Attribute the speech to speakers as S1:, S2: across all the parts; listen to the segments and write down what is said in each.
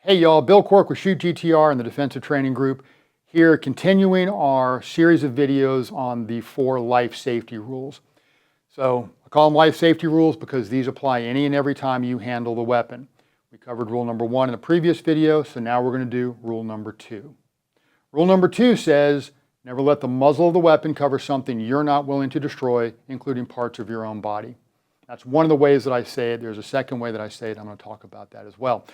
S1: Hey y'all, Bill Quirk with Shoot GTR and the Defensive Training Group here, continuing our series of videos on the 4 life safety rules. So I call them life safety rules because these apply any and every time you handle the weapon. We covered rule number 1 in the previous video, so now we're going to do rule number 2. Rule number 2 says, never let the muzzle of the weapon cover something you're not willing to destroy, including parts of your own body. That's one of the ways that I say it. There's a second way that I say it. I'm going to talk about that as well.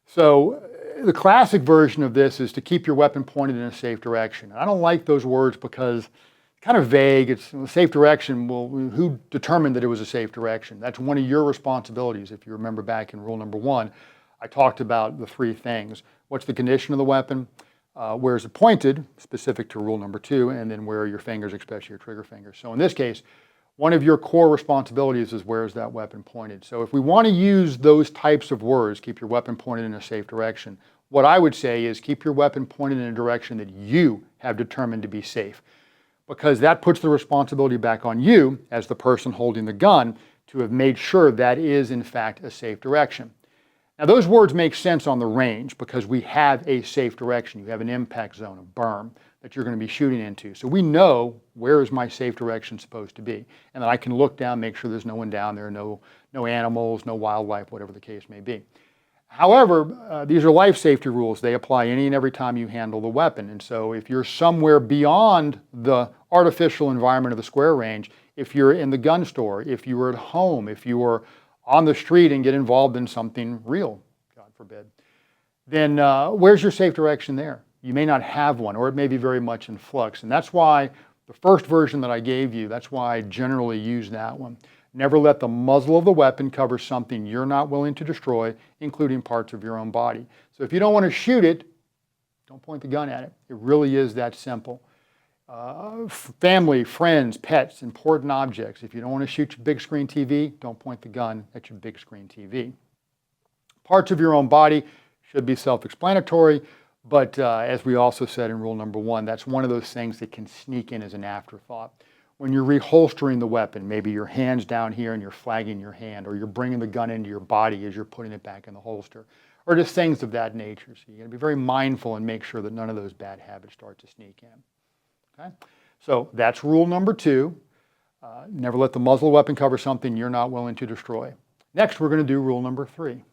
S1: So the classic version of this is to keep your weapon pointed in a safe direction. I don't like those words because it's kind of vague. It's a safe direction. Well, who determined that it was a safe direction? That's one of your responsibilities. If you remember back in rule number 1, I talked about the 3 things. What's the condition of the weapon? Where is it pointed, specific to rule number 2, and then where are your fingers, especially your trigger fingers. So in this case, one of your core responsibilities is where is that weapon pointed. So if we want to use those types of words, keep your weapon pointed in a safe direction, what I would say is keep your weapon pointed in a direction that you have determined to be safe, because that puts the responsibility back on you as the person holding the gun to have made sure that is in fact a safe direction. Now those words make sense on the range because we have a safe direction. You have an impact zone, a berm that you're going to be shooting into. So we know where is my safe direction supposed to be. And then I can look down, make sure there's no one down there, no animals, no wildlife, whatever the case may be. However, these are life safety rules. They apply any and every time you handle the weapon. And so if you're somewhere beyond the artificial environment of the square range, if you're in the gun store, if you were at home, if you were on the street and get involved in something real, God forbid, then where's your safe direction there? You may not have one, or it may be very much in flux. And that's why the first version that I gave you, that's why I generally use that one. Never let the muzzle of the weapon cover something you're not willing to destroy, including parts of your own body. So if you don't want to shoot it, don't point the gun at it. It really is that simple. Family, friends, pets, important objects. If you don't want to shoot your big screen TV, don't point the gun at your big screen TV. Parts of your own body should be self-explanatory. But as we also said in rule number 1, that's one of those things that can sneak in as an afterthought. When you're reholstering the weapon, maybe your hand's down here and you're flagging your hand, or you're bringing the gun into your body as you're putting it back in the holster, or just things of that nature. So you got to be very mindful and make sure that none of those bad habits start to sneak in. Okay? So that's rule number 2. Never let the muzzle weapon cover something you're not willing to destroy. Next, we're going to do rule number 3.